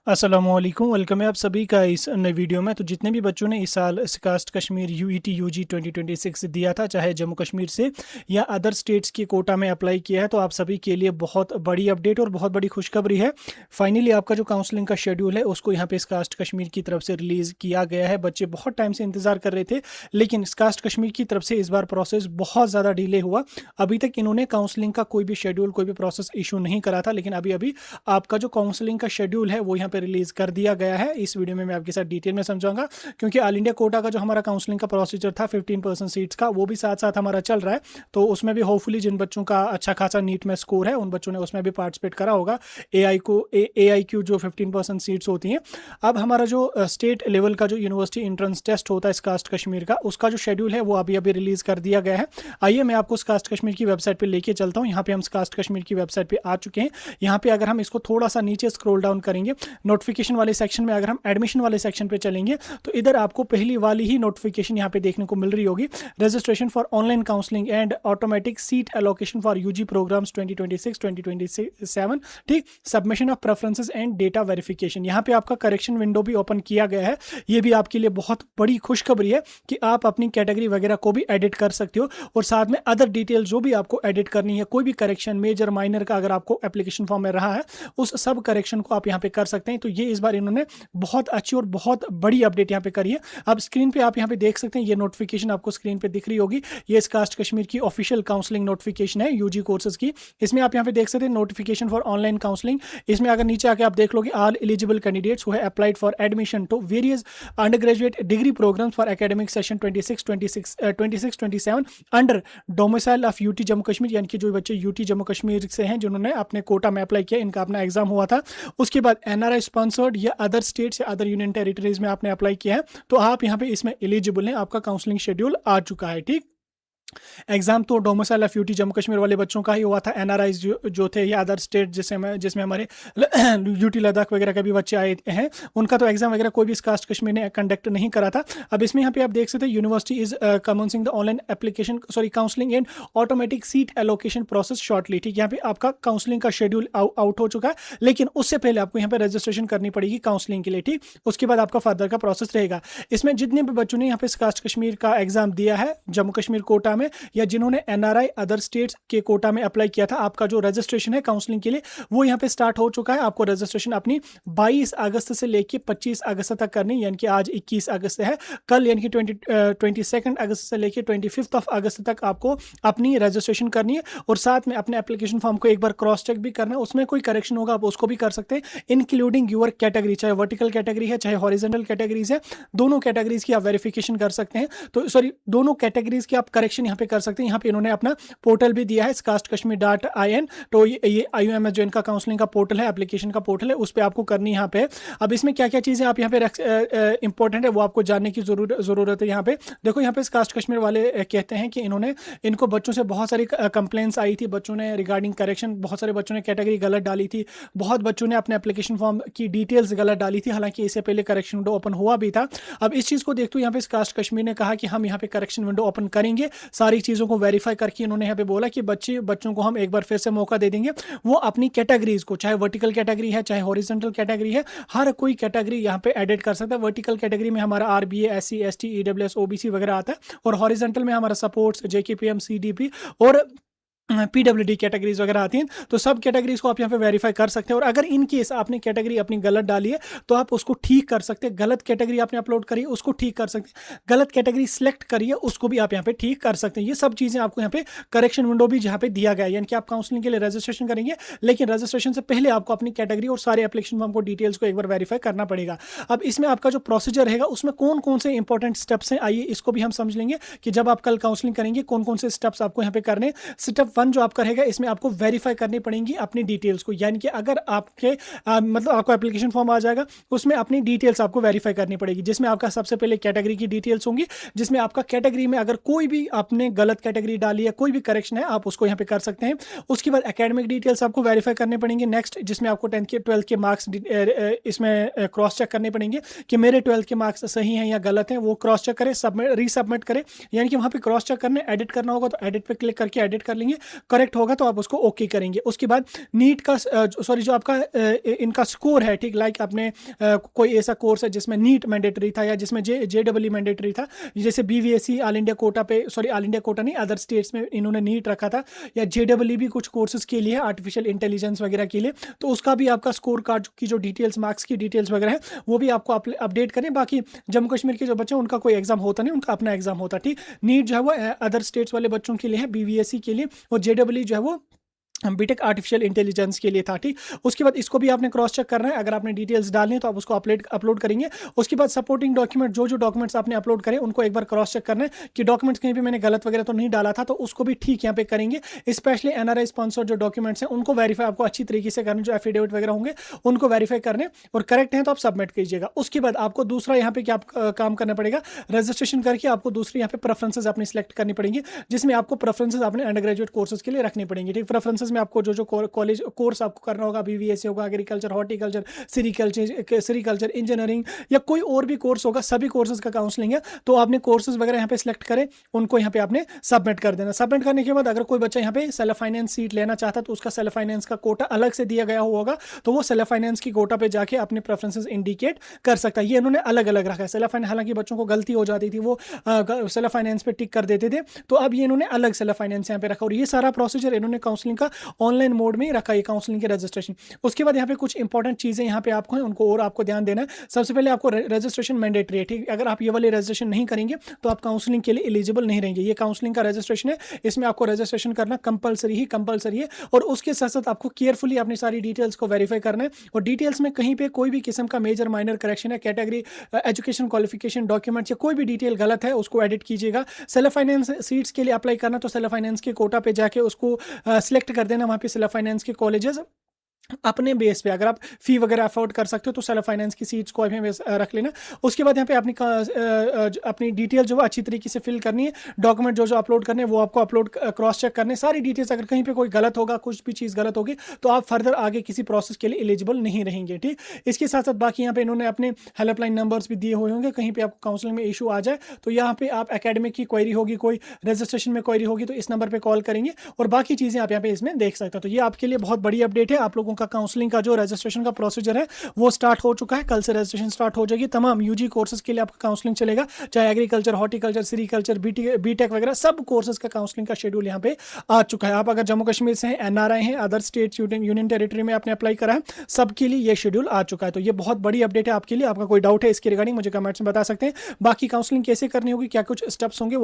अस्सलामुअलैकुम, वेलकम है आप सभी का इस नए वीडियो में। तो जितने भी बच्चों ने इस साल स्कास्ट कश्मीर यूईटी यूजी 2026 दिया था, चाहे जम्मू कश्मीर से या अदर स्टेट्स की कोटा में अप्लाई किया है, तो आप सभी के लिए बहुत बड़ी अपडेट और बहुत बड़ी खुशखबरी है। फाइनली आपका जो काउंसलिंग का शेड्यूल है उसको यहाँ पे स्कास्ट कश्मीर की तरफ से रिलीज़ किया गया है। बच्चे बहुत टाइम से इंतज़ार कर रहे थे, लेकिन स्कास्ट कश्मीर की तरफ से इस बार प्रोसेस बहुत ज़्यादा डिले हुआ। अभी तक इन्होंने काउंसलिंग का कोई भी शेड्यूल, कोई भी प्रोसेस इशू नहीं करा था, लेकिन अभी अभी आपका जो काउंसलिंग का शेड्यूल है वो यहाँ पे रिलीज कर दिया गया है। इस वीडियो में मैं आपके साथ डिटेल में समझाऊंगा, क्योंकि ऑल इंडिया कोटा का जो हमारा काउंसलिंग का प्रोसीजर था 15% सीट्स का, वो भी साथ साथ हमारा चल रहा है। तो उसमें भी होपफुली जिन बच्चों का अच्छा खासा नीट में स्कोर है उन बच्चों ने उसमें भी पार्टिसिपेट करा होगा। AIQ जो 15% सीट्स होती हैं। अब हमारा जो स्टेट लेवल का जो यूनिवर्सिटी एंट्रेंस टेस्ट होता है कास्ट कश्मीर का, उसका जो शेड्यूल है वो अभी अभी रिलीज कर दिया गया है। आइए मैं आपको कास्ट कश्मीर की वेबसाइट पर लेके चलता हूँ। यहाँ पे हम कास्ट कश्मीर की वेबसाइट पे आ चुके हैं। यहाँ पे अगर हम इसको थोड़ा सा नीचे स्क्रॉल डाउन करेंगे, नोटिफिकेशन वाले सेक्शन में अगर हम एडमिशन वाले सेक्शन पे चलेंगे, तो इधर आपको पहली वाली ही नोटिफिकेशन यहाँ पे देखने को मिल रही होगी। Registration for online counselling and automatic seat allocation for UG programmes 2026-2027। ठीक, submission of preferences and data verification. यहाँ पे आपका करेक्शन विंडो भी ओपन किया गया है। ये भी आपके लिए बहुत बड़ी खुशखबरी है कि आप अपनी कैटेगरी वगैरह को भी एडिट कर सकते हो, और साथ में अदर डिटेल जो भी आपको एडिट करनी है, कोई भी करेक्शन मेजर माइनर का अगर आपको एप्लीकेशन फॉर्म में रहा है, उस सब करेक्शन को आप यहाँ पे कर सकते हैं। तो ये इस बार इन्होंने बहुत अच्छी और बहुत बड़ी अपडेट यहाँ पे करी है। अब स्क्रीन पे आप यहाँ पे देख सकते हैं, ये नोटिफिकेशन आपको स्क्रीन पे दिख रही होगी। ये कास्ट कश्मीर की ऑफिशियल काउंसलिंग नोटिफिकेशन है यूजी कोर्सेज की। इसमें आप यहाँ पे देख सकते हैं नोटिफिकेशन फॉर ऑनलाइन काउंसलिंग। इसमें अगर नीचे आके आप देख लोगे, all eligible candidates who have applied for admission to various under graduate degree programmes for academic session 26-27 under domicile of UT Jammu Kashmir, यानी कि जो बच्चे यूटी जम्मू कश्मीर से हैं, जिन्होंने अपने कोटा में अप्लाई किया, इनका अपना एग्जाम हुआ था, उसके बाद एनआरआई स्पॉन्सर्ड या अदर स्टेट्स या अदर यूनियन टेरिटरीज में आपने अप्लाई किया है, तो आप यहाँ पे इसमें एलिजिबल हैं। आपका काउंसलिंग शेड्यूल आ चुका है। ठीक, एग्जाम तो domicile of UT Jammu Kashmir वाले बच्चों का ही हुआ था। एनआरआई जो थे या अदर स्टेट जिसमें हमारे यूटी लद्दाख वगैरह के भी बच्चे आए हैं, उनका तो एग्जाम वगैरह कोई भी कास्ट कश्मीर ने कंडक्ट नहीं करा था। अब इसमें यहाँ पे आप देख सकते हैं, university is commencing the online application counselling and automatic seat allocation process shortly. ठीक, यहाँ पे आपका काउंसलिंग का शेड्यूल आउट हो चुका है, लेकिन उससे पहले आपको यहाँ पे रजिस्ट्रेशन करनी पड़ेगी काउंसलिंग के लिए। ठीक, उसके बाद आपका फर्दर का प्रोसेस रहेगा। इसमें जितने भी बच्चों ने यहाँ पे कास्ट कश्मीर का एग्जाम दिया है जम्मू कश्मीर कोटा में, या जिन्होंने एनआरआई अदर स्टेट्स के कोटा में अप्लाई किया था, आपका जो रजिस्ट्रेशन है काउंसलिंग के लिए वो यहाँ पे स्टार्ट हो चुका है। आपको रजिस्ट्रेशन अपनी 22 अगस्त से लेके 25 अगस्त तक करनी, यानी कि आज 21 अगस्त है, कल यानी कि 22 अगस्त से लेके 25 अगस्त तक आपको अपनी रजिस्ट्रेशन करनी है। और साथ में अपने एप्लीकेशन फॉर्म को एक बार क्रॉस चेक भी करना है, उसमें कोई करेक्शन होगा आप उसको भी कर सकते हैं, इंक्लूडिंग यूर कैटेगरी, चाहे वर्टिकल कैटेगरी है चाहे हॉरिजॉन्टल कैटेगरीज है, दोनों कैटेगरीज की आप वेरिफिकेशन कर सकते हैं। तो सॉरी, दोनों कैटेगरीज की आप करेक्शन यहाँ पे कर सकते हैं। यहाँ पे इन्होंने अपना पोर्टल भी दिया है castKashmir.in। तो ये IUMS जो इनका काउंसलिंग का पोर्टल है, एप्लीकेशन का पोर्टल है, उस पर आपको करनी यहाँ पे। अब इसमें क्या क्या चीजें आप यहाँ पे इंपॉर्टेंट है वो आपको जानने की जरूरत है। यहाँ पे देखो, यहाँ पे कास्ट कश्मीर वाले कहते हैं कि इनको बच्चों से बहुत सारी कंप्लेंट्स आई थी, बच्चों ने रिगार्डिंग करेक्शन, बहुत सारे बच्चों ने कैटेगरी गलत डाली थी, बहुत बच्चों ने अपने एप्लीकेशन फॉर्म की डिटेल्स गलत डाली थी, हालांकि इससे पहले करेक्शन विंडो ओपन हुआ भी था। अब इस चीज को देखते हुए यहाँ पे कास्ट कश्मीर ने कहा कि हम यहाँ पे करेक्शन विंडो ओपन करेंगे, सारी चीजों को वेरीफाई करके इन्होंने यहाँ पे बोला कि बच्चों को हम एक बार फिर से मौका दे देंगे, वो अपनी कैटेगरीज को, चाहे वर्टिकल कैटेगरी है चाहे हॉरिजॉन्टल कैटेगरी है, हर कोई कैटेगरी यहाँ पे एडिट कर सकता है। वर्टिकल कैटेगरी में हमारा RBA SC ST EWS OBC वगैरह आता है, और हॉरिजॉन्टल में हमारा सपोर्ट्स JKPM CDP और PWD कैटेगरीज वगैरह आती हैं। तो सब कैटेगरीज को आप यहाँ पे वेरीफाई कर सकते हैं, और अगर इन केस आपने कैटेगरी अपनी गलत डाली है तो आप उसको ठीक कर सकते हैं। गलत कैटेगरी आपने अपलोड करी है उसको ठीक कर सकते हैं, गलत कैटेगरी सिलेक्ट करी है उसको भी आप यहाँ पे ठीक कर सकते हैं। ये सब चीजें आपको यहाँ पे करेक्शन विंडो भी जहाँ पे दिया गया है, यानी कि आप काउंसलिंग के लिए रजिस्ट्रेशन करेंगे, लेकिन रजिस्ट्रेशन से पहले आपको अपनी कैटेगरी और सारे एप्लीकेशन फॉर्म को डिटेल्स को एक बार वेरीफाई करना पड़ेगा। अब इसमें आपका जो प्रोसीजर रहेगा उसमें कौन कौन से इंपॉर्टेंट स्टेप्स हैं, आइए इसको भी हम समझ लेंगे कि जब आप कल काउंसलिंग करेंगे कौन कौन से स्टेप्स आपको यहाँ पे करने। स्टेप 1 जो आपका रहेगा, इसमें आपको वेरीफाई करनी पड़ेंगी अपनी डिटेल्स को, यानी कि अगर आपके मतलब आपको एप्लीकेशन फॉर्म आ जाएगा, उसमें अपनी डिटेल्स आपको वेरीफाई करनी पड़ेगी, जिसमें आपका सबसे पहले कैटेगरी की डिटेल्स होंगी, जिसमें आपका कैटेगरी में अगर कोई भी आपने गलत कैटेगरी डाली है, कोई भी करेक्शन है, आप उसको यहाँ पे कर सकते हैं। उसके बाद एकेडमिक डिटेल्स आपको वेरीफाई करने पड़ेंगे। नेक्स्ट, जिसमें आपको 10th के 12th के मार्क्स इसमें क्रॉस चेक करने पड़ेंगे कि मेरे 12th के मार्क्स सही हैं या गलत हैं, वो क्रॉस चेक करें, रीसबमिट करें, यानी कि वहाँ पे क्रॉस चेक करने, एडिट करना होगा तो एडिट पे क्लिक करके एडिट कर लेंगे, करेक्ट होगा तो आप उसको ओके करेंगे। उसके बाद नीट का सॉरी जो आपका इनका स्कोर है, ठीक, लाइक आपने कोई ऐसा कोर्स है जिसमें नीट मैंडेटरी था या जिसमें JEE मैंडेटरी था, जैसे BVSC ऑल इंडिया कोटा पे, सॉरी ऑल इंडिया कोटा नहीं, अदर स्टेट्स में इन्होंने नीट रखा था, या JEE भी कुछ कोर्सेज के लिए आर्टिफिशियल इंटेलिजेंस वगैरह के लिए, तो उसका भी आपका स्कोर कार्ड की जो डिटेल्स, मार्क्स की डिटेल्स वगैरह है वो भी आपको अपडेट करें। बाकी जम्मू कश्मीर के जो बच्चे हैं उनका कोई एग्जाम होता नहीं, उनका अपना एग्जाम होता, ठीक। नीट जो है वो अदर स्टेट्स वाले बच्चों के लिए है, BVSC के लिए, और JEE जो है वो बीटेक आर्टिफिशियल इंटेलिजेंस के लिए था, ठीक। उसके बाद इसको भी आपने क्रॉस चेक करना है, अगर आपने डिटेल्स डालनी है तो आप उसको अपलोड करेंगे। उसके बाद सपोर्टिंग डॉक्यूमेंट, जो डॉक्यूमेंट्स आपने अपलोड करें उनको एक बार क्रॉस चेक करना है कि डॉक्यूमेंट्स कहीं भी मैंने गलत वगैरह तो नहीं डाला था, तो उसको भी ठीक यहाँ पे करेंगे। स्पेशली NRI स्पॉन्सर जो डॉक्यूमेंट्स हैं उनको वेरीफाई आपको अच्छी तरीके से करना, जो एफिडेविट वगैरह होंगे उनको वेरीफाई करने, और करेक्ट है तो आप सबमिट कीजिएगा। उसके बाद आपको दूसरा यहाँ पे क्या काम करना पड़ेगा, रजिस्ट्रेशन करके आपको दूसरी यहाँ पे प्रेफरेंसेज अपनी सिलेक्ट करनी पड़ेंगी, जिसमें आपको प्रेफरेंसेज अपने अंडर ग्रेजुएट कोर्सेज के लिए रखनी पड़ेंगी, ठीक। प्रेफरेंसेज में आपको जो कॉलेज कोर्स आपको करना होगा, BVSC होगा, एग्रीकल्चर, हॉर्टिकल्चर, सेरिकल्चर, इंजीनियरिंग, या कोई और भी कोर्स होगा, सभी कोर्सेज का काउंसलिंग है। तो आपने कोर्सेज वगैरह यहाँ पे सिलेक्ट करें, उनको यहाँ पे आपने सबमिट कर देना। सबमिट करने के बाद अगर कोई बच्चा यहाँ पे सेल्फ फाइनेंस सीट लेना चाहता है तो उसका सेल्फ फाइनेंस का कोटा अलग से दिया गया होगा, तो वो सेल्फ फाइनेंस की कोटा पे जाके अपने प्रेफरेंसेस इंडिकेट कर सकता है। ये इन्होंने अलग अलग रखा है सेल्फ फाइनेंस, हालांकि बच्चों को गलती हो जाती थी, वो सेल्फ फाइनेंस पे टिक कर देते थे, तो अब ये इन्होंने अलग सेल्फ फाइनेंस यहाँ पे रखा, और ये सारा प्रोसीजर इन्होंने काउंसलिंग का ऑनलाइन मोड में ही रखा है, काउंसलिंग के रजिस्ट्रेशन। उसके बाद यहाँ पे कुछ इंपॉर्टेंट चीजें यहाँ पे आपको हैं, उनको और आपको ध्यान देना है। सबसे पहले आपको रजिस्ट्रेशन मैंडेटरी है, ठीक। अगर आप ये वाले रजिस्ट्रेशन नहीं करेंगे तो आप काउंसलिंग के लिए एलिजिबल नहीं रहेंगे। ये काउंसलिंग का रजिस्ट्रेशन है, इसमें आपको रजिस्ट्रेशन करना कंपलसरी है, और उसके साथ साथ आपको केयरफुली अपनी सारी डिटेल्स को वेरीफाई करना है, और डिटेल्स में कहीं पे कोई भी किस्म का मेजर माइनर करेक्शन है, कैटेगरी, एजुकेशन क्वालिफिकेशन, डॉक्यूमेंट्स या कोई भी डिटेल गलत है उसको एडिट कीजिएगा। सेल्फ फाइनेंस सीट्स के लिए अप्लाई करना तो सेल्फ फाइनेंस के कोटा पे जाके उसको सिलेक्ट कर देना, वहाँ पे सेल्फ फाइनेंस के कॉलेजेस अपने बेस पे, अगर आप फी वगैरह अफोर्ड कर सकते हो तो सेल्फ फाइनेंस की सीट्स को रख लेना। उसके बाद यहाँ पे अपनी डिटेल जो अच्छी तरीके से फिल करनी है, डॉक्यूमेंट जो अपलोड करने हैं वो आपको अपलोड क्रॉस चेक करने, सारी डिटेल्स। अगर कहीं पे कोई गलत होगा, कुछ भी चीज़ गलत होगी, तो आप फर्दर आगे किसी प्रोसेस के लिए एलिजिबल नहीं रहेंगे, ठीक। इसके साथ साथ बाकी यहाँ पे इन्होंने अपने हेल्पलाइन नंबर्स भी दिए हुए होंगे, कहीं पर आपको काउंसलिंग में इशू आ जाए तो यहाँ पे आप एकेडमिक की क्वेरी होगी, कोई रजिस्ट्रेशन में क्वेरी होगी, तो इस नंबर पर कॉल करेंगे, और बाकी चीज़ें आप यहाँ पे इसमें देख सकते हो। तो ये आपके लिए बहुत बड़ी अपडेट है। आप लोगों का काउंसलिंग का जो रजिस्ट्रेशन का प्रोसीजर है वो स्टार्ट हो चुका है, कल से रजिस्ट्रेशन स्टार्ट हो जाएगी। तमाम यूजी कोर्सेज के लिए आपका काउंसलिंग चलेगा, चाहे एग्रीकल्चर, हॉर्टिकल्चर, सेरिकल्चर, बीटेक वगैरह सब कोर्सेज का काउंसलिंग का शेड्यूल यहाँ पे आ चुका है। आप अगर जम्मू कश्मीर से हैं, NRI हैं, अदर स्टेट यूनियन टेरिटरी में आपने अप्लाई करा है, सबके लिए ये शेड्यूल आ चुका है। तो ये बहुत बड़ी अपडेट है आपके लिए। आपका कोई डाउट है इसके रिगार्डिंग मुझे कमेंट्स में बता सकते हैं। बाकी काउंसलिंग कैसे करनी होगी, क्या कुछ स्टेप्स होंगे, वो